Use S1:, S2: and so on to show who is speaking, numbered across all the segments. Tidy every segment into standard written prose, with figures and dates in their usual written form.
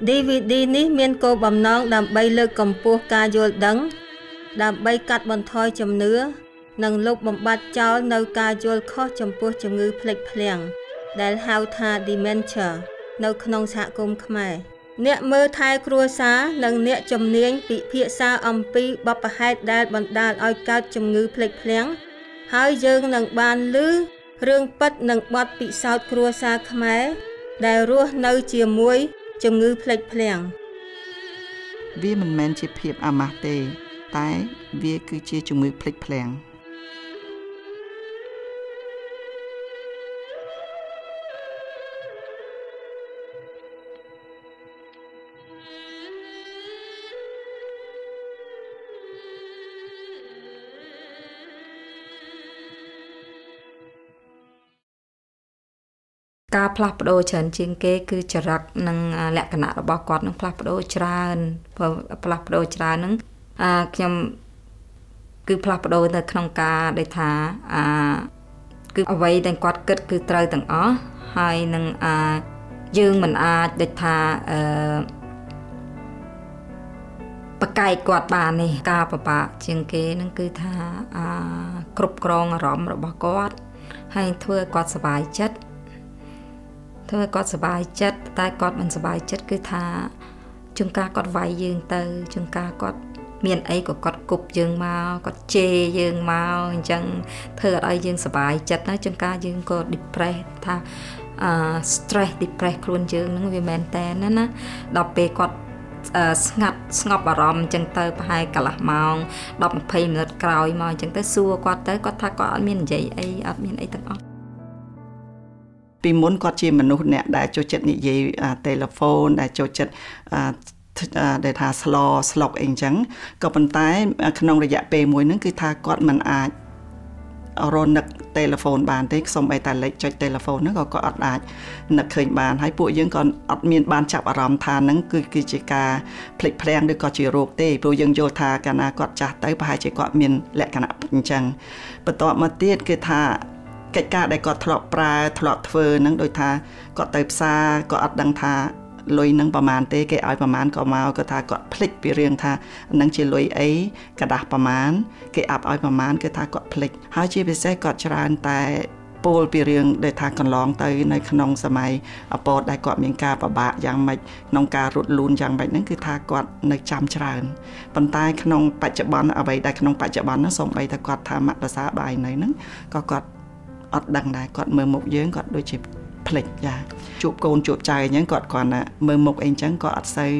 S1: DVD នេះមានគោលបំណងដើម្បីលើកកម្ពស់ការយល់ដឹងដើម្បីកាត់បន្ថយជំនឿនិងលុបបំបាត់ចោលនៅការយល់ខុសចំពោះជំងឺភ្លេចភ្លាំងដែលហៅថា dementia នៅក្នុងសហគមន៍ខ្មែរអ្នកមើលថែគ្រួសារនិងអ្នកជំនាញពិភាក្សាអំពីបទហេតុដែលបណ្ដាលឲ្យកើតជំងឺភ្លេចភ្លាំងហើយយើងនឹងបានឮរឿងពិតនិងបទពិសោធន៍គ្រួសារខ្មែរដែលរស់នៅជាមួយជំងឺភ្លេចភ្លាំង
S2: វាមិនមែនជាភាពអាម៉ាស់ទេតែវាគឺជាជំងឺភ្លេចភ្លាំង
S3: ការផ្លាស់ប្ដូរច្រើនជាងគេគឺចរិតនិងលក្ខណៈរបស់គាត់នឹងផ្លាស់ប្ដូរច្រើនផ្លាស់ប្ដូរច្រើននឹងខ្ញុំគឺផ្លាស់ប្ដូរនៅក្នុងការដែលថាគឺអ្វីដែលគាត់គិតគឺត្រូវទាំងអស់ហើយនឹងយើងមិនអាចដូចថាបកកាយគាត់បាននេះការពិបាកជាងគេនឹងគឺថាគ្រប់គ្រងអារម្មណ៍របស់គាត់ហើយធ្វើឲ្យគាត់សុបាយចិត្តធ្វើឲ្យគាត់សុបាយចិត្តតែគាត់មិនសុបាយចិត្តគឺថាជួនកាលគាត់វាយយើងទៅជួនកាលគាត់មានអីក៏គាត់គប់យើងមកគាត់ជេរយើងមកអញ្ចឹងធ្វើឲ្យយើងសុបាយចិត្តណាជួនកាលយើងក៏ depress ថាstress depress ខ្លួនយើងហ្នឹងវាមែនតើណាដល់ពេលគាត់ស្ងប់អារម្មណ៍អញ្ចឹងទៅប្រហែលកន្លះម៉ោង10-20មីនិតក្រោយមកអញ្ចឹងទៅសួរគាត់ទៅគាត់ថាគាត់អត់មាននិយាយអីអត់មានអីទាំងអស់
S2: ពីមុនគាត់ជាមនុស្សអ្នកដែលចូលចិត្តនិយាយទូរស័ព្ទដែលចូលចិត្តដែលថាស្លុកអីអញ្ចឹងក៏ប៉ុន្តែក្នុងរយៈពេលមួយហ្នឹងគឺថាគាត់មិនអាចរនឹកទូរស័ព្ទបានទេសូម្បីតែលេខចុចទូរស័ព្ទហ្នឹងក៏គាត់អត់អាចនឹកឃើញបានហើយពួកយើងក៏អត់មានបានចាប់អារម្មណ៍ថាហ្នឹងគឺជាការភ្លេចភ្លាំងឬក៏ជារោគទេព្រោះយើងយល់ថាកាលណាគាត់ចាស់ទៅប្រហែលជាគាត់មានលក្ខណៈអញ្ចឹងបន្ទាប់មកទៀតគឺថាកិច្ចការដែលគាត់ធ្លាប់ប្រើធ្លាប់ធ្វើហ្នឹងដូចថាគាត់ទៅផ្សារក៏អត់ដឹងថាលុយនឹងប្រមាណទេគេឲ្យប្រមាណក៏មកគាត់ថាគាត់ភ្លេចពីរឿងថានឹងជាលុយអីกระดาษប្រមាណគេអាប់ឲ្យប្រមាណគឺថាគាត់ភ្លេចហើយជាពិសេសគាត់ច្រើនតែពោលពីរឿងដែលថាកន្លងទៅនៅក្នុងសម័យអពតដែលគាត់មានការពិបាកយ៉ាងម៉េចក្នុងការរត់លូនយ៉ាងម៉េចហ្នឹងគឺថាគាត់នៅចាំច្រើនប៉ុន្តែក្នុងបច្ចុប្បន្នអ្វីដែលក្នុងបច្ចុប្បន្នហ្នឹងសូម្បីតែគាត់ថាមកភាសាបាយនៅហ្នឹងក៏គាត់អត់ដឹងដែរគាត់មើលមុខយើងគាត់ដូចជាភ្លេចចាជួបកូនជួបចៅអញ្ចឹងគាត់គ្រាន់តែមើលមុខអីអញ្ចឹងក៏អត់សូវ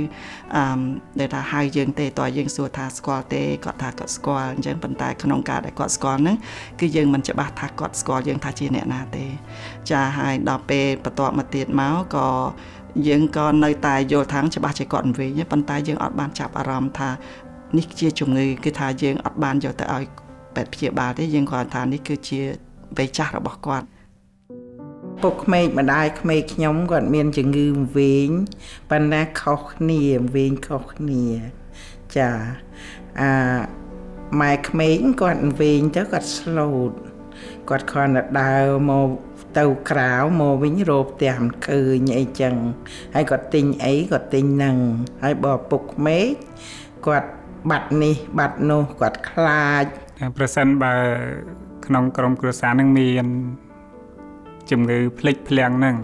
S2: ដែលថាហៅយើងទេតើយើងសួរថាស្គាល់ទេគាត់ថាគាត់ស្គាល់អញ្ចឹងប៉ុន្តែក្នុងការដែលគាត់ស្គាល់ហ្នឹងគឺយើងមិនច្បាស់ថាគាត់ស្គាល់យើងថាជាអ្នកណាទេចាហើយដល់ពេលបន្ទាប់មកទៀតមកក៏យើងក៏នៅតែយល់ថាច្បាស់ជាគាត់វិញប៉ុន្តែយើងអត់បានចាប់អារម្មណ៍ថានេះជាជំងឺគឺថាយើងអត់បានយកទៅឲ្យពេទ្យព្យាបាលទេយើងគាត់ថានេះគឺជាវ័យចាស់របស់គាត់
S4: ពុកក្មេកម្ដាយក្មេកខ្ញុំគាត់មានជំងឺវិញប៉ុន្តែខុសគ្នាវិញខុសគ្នាចាម៉ែក្មេងគាត់វិញទៅគាត់ស្លូតគាត់គ្រាន់តែដើរមកទៅក្រៅមកវិញរោបផ្ទះមិនឃើញអីចឹងហើយគាត់ទិញអីគាត់ទិញហ្នឹងហើយបើពុកក្មេកគាត់បាត់នេះបាត់នោះគាត់ខ្លាច
S5: ប្រសិនបើក្នុងក្រុមគ្រួសារនឹងមានជំងឺភ្លេចភ្លាំងហ្នឹង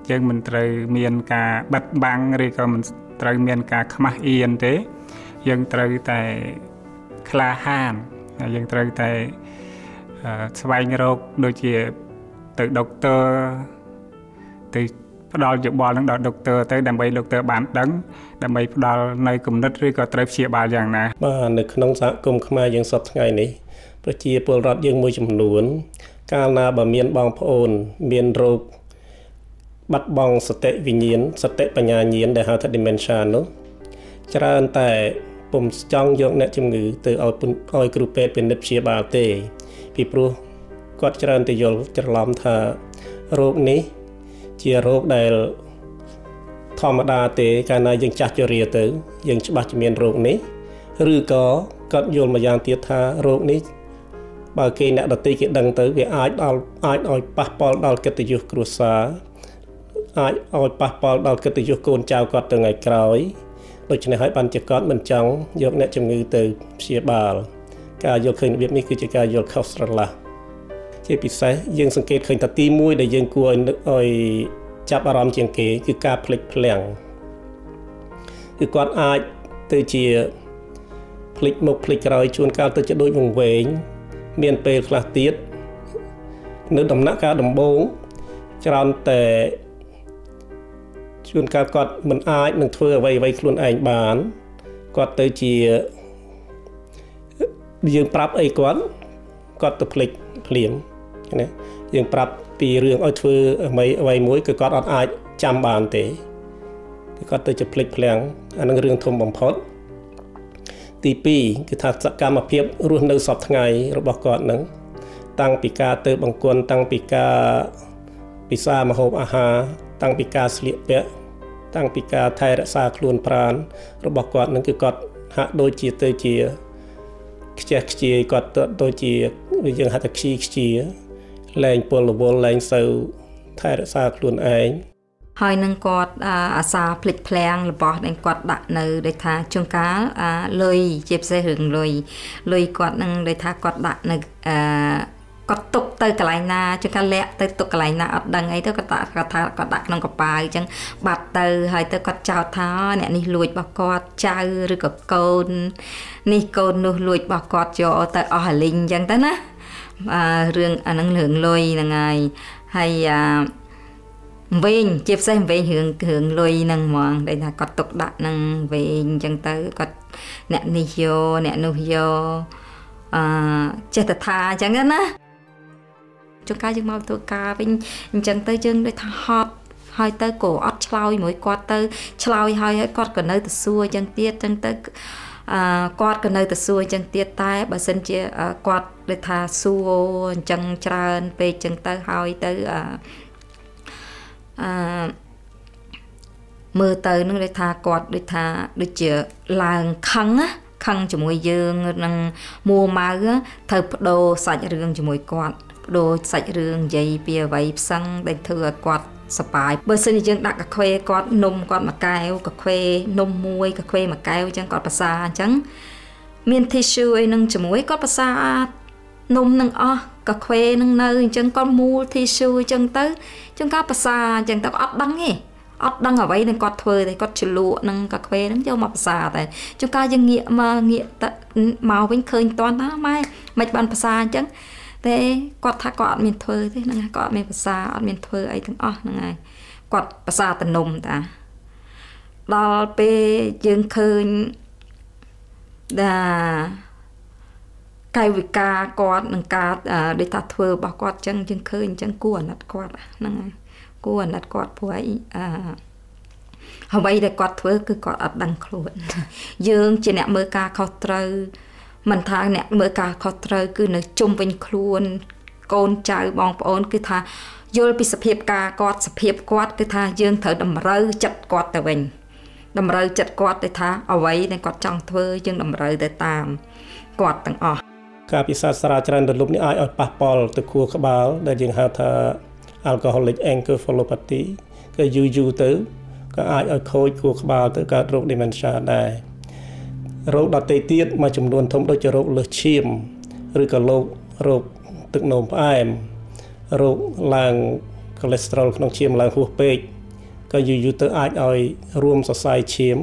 S5: យើងមិនត្រូវមានការបិទបាំងឬក៏មិនត្រូវមានការខ្មាស់អៀនទេយើងត្រូវតែក្លាហានយើងត្រូវតែស្វែងរកដូចជាទៅដុកទ័រទៅផ្ដល់យោបល់នឹងដល់ដុកទ័រទៅដើម្បីដុកទ័របានដឹងដើម្បីផ្ដល់នៅគំនិតឬក៏ត្រូវព្យាបាលយ៉ាងណា
S6: បាទនៅក្នុងសហគមន៍ខ្មែរយើងសពថ្ងៃនេះប្រជាពលរដ្ឋយើងមួយចំនួនកាលណាបើមានបងប្អូនមានរោគបាត់បង់សតិវិញ្ញាណសតិបញ្ញាញាណដែលហៅថា dementia នោះច្រើនតែពុំចង់យកអ្នកជំងឺទៅឲ្យគ្រូពេទ្យពិនិត្យព្យាបាលទេពីព្រោះគាត់ច្រើនតែយល់ច្រឡំថារោគនេះជារោគដែលធម្មតាទេកាលណាយើងចាស់ជរាទៅយើងច្បាស់ជាមានរោគនេះឬក៏គាត់យល់មួយយ៉ាងទៀតថារោគនេះបើគេអ្នកដទៃគេដឹងទៅវាអាចឲ្យប៉ះពាល់ដល់កិត្តិយសគ្រួសារ អាចឲ្យប៉ះពាល់ដល់កិត្តិយសកូនចៅគាត់ទៅថ្ងៃក្រោយដូច្នេះហើយបានជាគាត់មិនចង់យកអ្នកជំងឺទៅព្យាបាលការយល់ឃើញរបៀបនេះគឺជាការយល់ខុសស្រឡះជាពិសេសយើងសង្កេតឃើញថាទី1ដែលយើងគួរឲ្យចាប់អារម្មណ៍ជាងគេគឺការភ្លេចភ្លាំងគឺគាត់អាចទៅជាភ្លេចមុខភ្លេចក្រោយជួនកាលទៅជាដូចវង្វេងមានពេលខ្លះទៀតនៅដំណាក់កាលដំបូងច្រើនតែជួនកាលគាត់មិនអាចនឹងធ្វើអ្វីខ្លួនឯងបានគាត់ទៅជាយើងប្រាប់អីគាត់ទៅភ្លេចភ្លាមណាយើងប្រាប់ពីរឿងឲ្យធ្វើអ្វីមួយគឺគាត់អត់អាចចាំបានទេគឺគាត់ទៅជាភ្លេចភ្លាំងអានឹងរឿងធំបំផុតទី2គឺថាសកម្មភាពរស់នៅសពថ្ងៃរបស់គាត់នឹងតាំងពីការទៅបង្គន់តាំងពីការពិសាម្ហូបអាហារតាំងពីការស្លៀកពាក់តាំងពីការថែរក្សាខ្លួនប្រាណរបស់គាត់នឹងគឺគាត់ហាក់ដូចជាទៅជាខ្ជះខ្ជាយគាត់ដូចជាយើងហៅថាខ្ជាលែងពលរវល់លែងសូវថែរក្សាខ្លួនឯង
S3: ហើយនឹងគាត់អាសាភ្លេចភ្លាំងរបស់ដែលគាត់ដាក់នៅដូចថាជួនកាលលុយជាពិសេសរឿងលុយគាត់នឹងដូចថាគាត់ដាក់នៅគាត់ទុកទៅកន្លែងណាជួនកាលលាក់ទៅទុកកន្លែងណាអត់ដឹងអីទៅគាត់ថាគាត់ដាក់ក្នុងកប៉ាល់អញ្ចឹងបាត់ទៅហើយទៅគាត់ចោទថាអ្នកនេះលួចរបស់គាត់ចៅឬក៏កូននេះកូននោះលួចរបស់គាត់យកទៅអស់អាលីងអញ្ចឹងទៅណារឿងអានឹងរឿងលុយហ្នឹងហើយវិញជាពិសេសវិញរឿងលុយហ្នឹងហ្មងដែលថាគាត់ទុកដាក់នឹងវិញអញ្ចឹងទៅគាត់អ្នកនេះយកអ្នកនោះយកចេះតែថាអញ្ចឹងណាជួនកាលយើងមកធ្វើការវិញអញ្ចឹងទៅយើងដូចថាហត់ហើយទៅក៏អត់ឆ្លើយមួយគាត់ទៅឆ្លើយហើយគាត់ក៏នៅតែសួរអញ្ចឹងទៀតអញ្ចឹងទៅគាត់ក៏នៅតែសួរអញ្ចឹងទៀតតែបើសិនជាគាត់ដូចថាសួរអញ្ចឹងច្រើនពេកអញ្ចឹងទៅហើយទៅមើលទៅនឹងដូចថាគាត់ដូចថាដូចជាឡើងខឹងជាមួយយើងនឹងមួម៉ៅទៅបដូរសាច់រឿងជាមួយគាត់បដូរសាច់រឿងនិយាយពីអ្វីផ្សឹងដែលធ្វើឲ្យគាត់សប្បាយបើសិនជាយើងដាក់កាខ្វេគាត់នំគាត់មួយកែវកាខ្វេនំមួយកាខ្វេមួយកែវអញ្ចឹងគាត់ប្រសាអញ្ចឹងមាន tissue អីនឹងជាមួយគាត់ប្រសានំនឹងអស់កាខ្វេនឹងនៅអញ្ចឹងគាត់មូល tissue អញ្ចឹងទៅជួនកាលប្រសាអញ្ចឹងទៅអត់ដឹងទេអត់ដឹងអ្វីនឹងគាត់ធ្វើតែគាត់ជ្លក់នឹងកាខ្វេនឹងយកមកប្រសាតែជួនកាលយើងងាកមកវិញឃើញតន់ថាម៉ែមិនបានប្រសាអញ្ចឹងតែគាត់ថាគាត់អត់មានធ្វើទេហ្នឹងហើយគាត់អត់មានប្រសាអត់មានធ្វើអីទាំងអស់ហ្នឹងហើយគាត់ប្រសាតែនំតាដល់ពេលយើងឃើញកាយវិការគាត់នឹងការដូចថាធ្វើរបស់គាត់អញ្ចឹងយើងឃើញអញ្ចឹងគួរអាណិតគាត់ហ្នឹងហើយគួរអាណិតគាត់ព្រោះអីអ្វីដែលគាត់ធ្វើគឺគាត់អត់ដឹងខ្លួនយើងជាអ្នកមើលការខុសត្រូវមិនថាអ្នកមើលការខុសត្រូវគឺនៅជុំវិញខ្លួនកូនចៅបងប្អូនគឺថាយល់ពីសភាពការគាត់សភាពគាត់គឺថាយើងត្រូវតម្រូវចិត្តគាត់ទៅវិញតម្រូវចិត្តគាត់ទៅថាអ្វីដែលគាត់ចង់ធ្វើយើងតម្រូវទៅតាមគាត់ទាំងអស់
S6: ការពិសាស្រាច្រើនរលប់នេះអាចឲ្យប៉ះពាល់ទៅខួរក្បាលដែលយើងហៅថា alcoholic encephalopathy គឺយូរទៅក៏អាចឲ្យខូចខួរក្បាលទៅកើតរោគ dementia ដែររោគដទៃទៀតមួយចំនួនធំដូចជារោគលើសឈាមឬក៏រោគទឹកនោមផ្អែមរោគឡើង cholesterol ក្នុងឈាមឡើងហួសពេកក៏យូរទៅអាចឲ្យរួមសរសៃឈាម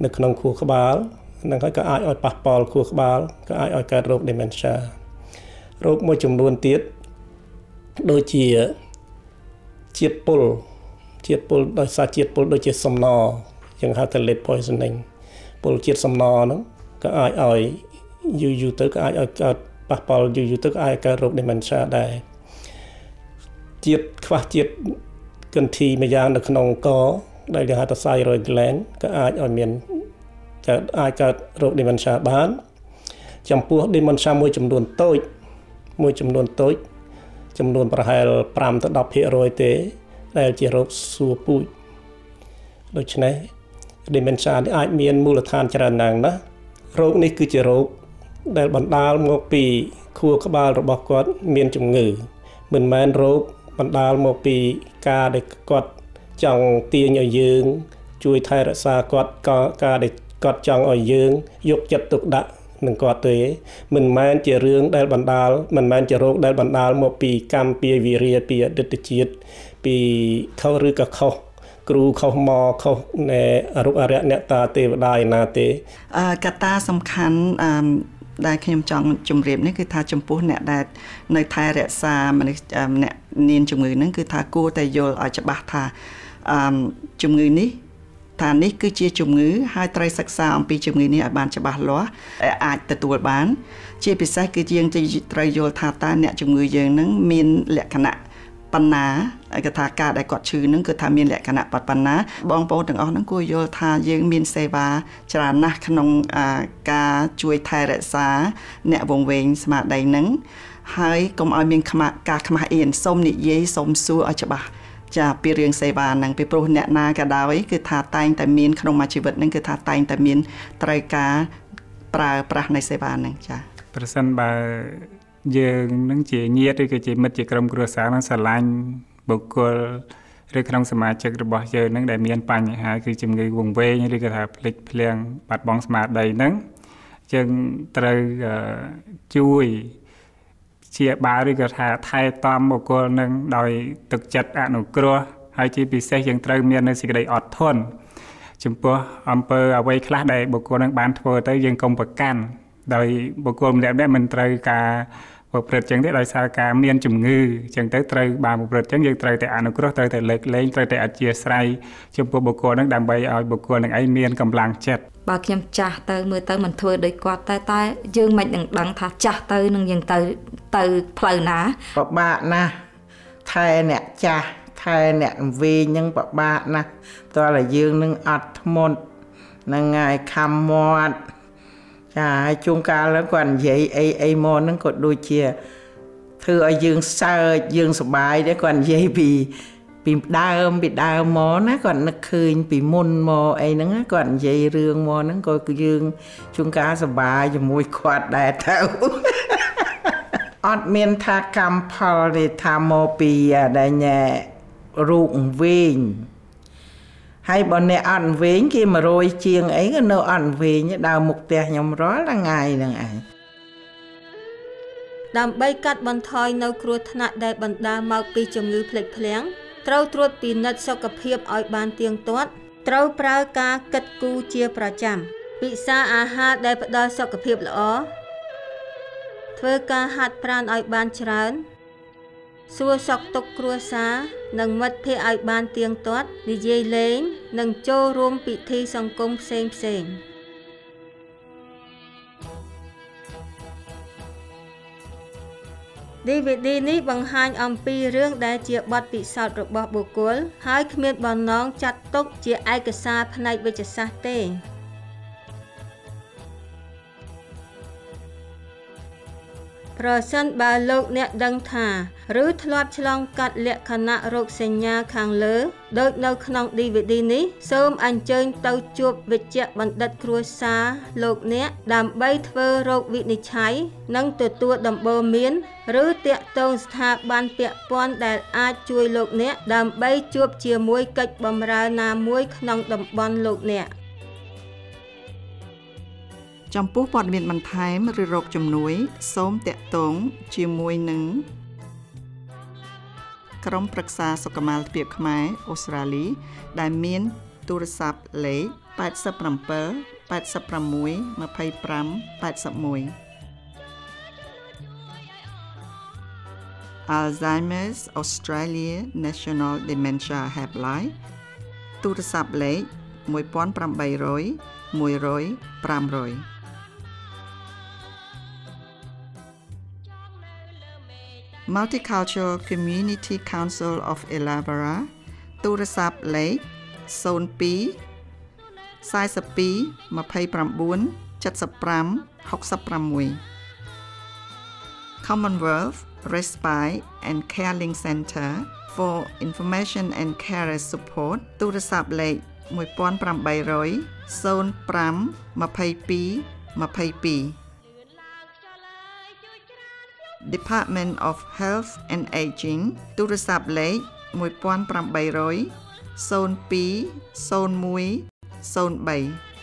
S6: នៅក្នុងខួរក្បាលនឹងហើយក៏អាចឲ្យប៉ះពាល់ខួរក្បាលក៏អាចឲ្យកើតរោគ dementia រោគមួយចំនួនទៀតដូចជាជាតិពុលដោយសារជាតិពុលដូចជាសំណយើងហៅថា lead poisoning ពុលជាតិសំណហ្នឹងក៏អាចឲ្យយូរទៅក៏អាចឲ្យកើតប៉ះពាល់យូរទៅក៏អាចកើតរោគ dementia ដែរខ្វះជាតិគន្ធីមួយយ៉ាងនៅក្នុងកដែលគេហៅថា thyroid gland ក៏អាចឲ្យមានអាចកើតរោគ dementia បានចំពោះ dementia មួយចំនួនតូចចំនួនប្រហែល 5 ទៅ 10% ទេដែលជារោគសួរពូជដូច្នេះ dementia នេះអាចមានមូលដ្ឋានច្រើនណាស់ណារោគនេះគឺជារោគដែលបណ្ដាលមកពីខួរក្បាលរបស់គាត់មានជំងឺមិនមែនរោគ បណ្ដាលមកពីការដែលគាត់ចង់ទាញឲ្យយើងជួយថែរក្សាគាត់ក៏ការដែលគាត់ចង់ឲ្យយើងយកចិត្តទុកដាក់នឹងគាត់ទេមិនមែនជារឿងដែលបណ្ដាលមិនមែនជារោគដែលបណ្ដាលមកពីកម្មពីវិរិយពីអតីតជាតិពីខុសឬក៏ខុសគ្រូខុសមកខុសនៃរូបអរិយអ្នកតាទេវតាឯណាទេ
S2: កត្តាសំខាន់ដែលខ្ញុំចង់ជម្រាបនេះគឺថាចំពោះអ្នកដែលនៅថែរក្សាមនុស្សអ្នកមានជំងឺហ្នឹងគឺថាគួរតែយល់ឲ្យច្បាស់ថាជំងឺនេះថានេះគឺជាជំងឺហើយត្រូវសិក្សាអំពីជំងឺនេះឲ្យបានច្បាស់លាស់អាចទទួលបានជាពិសេសគឺយើងត្រូវយល់ថាតើអ្នកជំងឺយើងហ្នឹងមានលក្ខណៈបណ្ណាគេថាការដែលគាត់ឈឺហ្នឹងគឺថាមានលក្ខណៈបណ្ណាបងប្អូនទាំងអស់ហ្នឹងគួរយល់ថាយើងមានសេវាច្រើនណាស់ក្នុងការជួយថែរក្សាអ្នកវង្វេងស្មារតីហ្នឹងហើយកុំឲ្យមានការខ្មាស់អៀនសូមនិយាយសូមសួរឲ្យច្បាស់ចាពីរឿងសេវាហ្នឹងពីព្រោះអ្នកណាក៏ដោយគឺថាតែងតែមានក្នុងមួយជីវិតហ្នឹងគឺថាតែងតែមានត្រូវការប្រើប្រាស់នៃសេវាហ្នឹងចា
S5: ប្រសិនបើយើងនឹងជាញាតិឬក៏ជាមិត្តជាក្រុមគ្រួសារនឹងស្រឡាញ់បុគ្គលឬក្នុងសមាជិករបស់យើងនឹងដែលមានបញ្ហាគឺជំងឺវង្វេងឬក៏ថាភ្លេចភ្លាំងបាត់បង់ស្មារតីហ្នឹងយើងត្រូវជួយជាបាលឬក៏ថាថែទាំបុគ្គលនឹងដោយទឹកចិត្តអនុគ្រោះហើយជាពិសេសយើងត្រូវមាននូវសេចក្តីអត់ធន់ចំពោះអំពើអ្វីខ្លះដែលបុគ្គលនឹងបានធ្វើទៅយើងកុំប្រកាន់ដោយបុគ្គលម្នាក់ៗមិនត្រូវការប្រព្រឹត្តចឹងទេដោយសារការមានជំងឺចឹងទៅត្រូវបានប្រព្រឹត្តចឹងយើងត្រូវតែអនុគ្រោះត្រូវតែលើកលែងត្រូវតែអធ្យាស្រ័យចំពោះបុគ្គលនឹងដើម្បីឲ្យបុគ្គលនឹងឯងមានកម្លាំងចិត្ត
S3: បើខ្ញុំចាស់ទៅមើលទៅមិនធ្វើដូចគាត់តែយើងមិននឹងដឹងថាចាស់ទៅនឹងយើងទៅផ្លូវណា
S4: ពិបាកណាស់ថែអ្នកចាស់ថែអ្នកវិញនឹងពិបាកណាស់តើយើងនឹងអត់ធ្មត់នឹងហើយខំមាត់ចាហើយជួនកាលគាត់និយាយអីមកហ្នឹងក៏ដូចជាធ្វើឲ្យយើងសើចយើងសប្បាយដែរគាត់និយាយពីដើមមកណាគាត់នឹកឃើញពីមុនមកអីហ្នឹងគាត់និយាយរឿងមកហ្នឹងក៏យើងជួនកាលសប្បាយជាមួយគាត់ដែរទៅអត់មានថាកម្មផលទេថាមកពីដែលញ៉ែរូបវិញហើយបើអ្នកអត់វិញគេ100ជាងអីក៏នៅអត់វិញដើរមុខផ្ទះខ្ញុំរាល់ថ្ងៃហ្នឹងឯង
S1: ដើម្បីកាត់បន្ថយនៅគ្រោះថ្នាក់ដែលបណ្ដាលមកពីជំងឺភ្លេចភ្លាំងត្រូវត្រួតពិនិត្យសុខភាពឲ្យបានទៀងទាត់ត្រូវប្រើការគិតគូរជាប្រចាំពិសាអាហារដែលផ្ដល់សុខភាពល្អធ្វើការហាត់ប្រាណឲ្យបានច្រើនសួរសុខទុក្ខគ្រួសារនិងមិត្តភ័ក្តិឲ្យបានទៀងទាត់និយាយលេងនិងចូលរួមពិធីសង្គមផ្សេងDVD នេះបង្ហាញអំពីរឿងដែលជាបទពិសោធន៍របស់បុគ្គលហើយគ្មានបំណងចាត់ទុកជាឯកសារផ្នែកវិទ្យាសាស្ត្រទេប្រសិនបើលោកអ្នកដឹងថាឬធ្លាប់ឆ្លងកាត់លក្ខណៈរោគសញ្ញាខាងលើដូចនៅក្នុង DVD នេះសូមអញ្ជើញទៅជួបវេជ្ជបណ្ឌិតគ្រួសារលោកអ្នកដើម្បីធ្វើរោគវិនិច្ឆ័យនិងទទួលដំបូន្មានឬតាក់ទងស្ថាប័នពាក់ព័ន្ធដែលអាចជួយលោកអ្នកដើម្បីជួបជាមួយកិច្ចបម្រើណាមួយក្នុងតំបន់លោកអ្នក
S2: ចំពោះព័ត៌មានបន្ថែមឬរោគជំនួយសូមតាក់ទងជាមួយនឹងក្រុមប្រឹក្សាសុខុមាលភាពខ្មែរអូស្ត្រាលីដែលមានទូរស័ព្ទលេខ87 86 25 81 Alzheimer's Australia National Dementia Helpline ទូរស័ព្ទលេខ1800 100 500Multicultural Community Council of Illawarra ទូរស័ព្ទលេខ02 42 29 75 66 Commonwealth Respite and Caring Center for Information and Care Support ទូរស័ព្ទលេខ1800 05 22 22 Department of Health and Aging ទូរស័ព្ទលេខ1800 02 01 03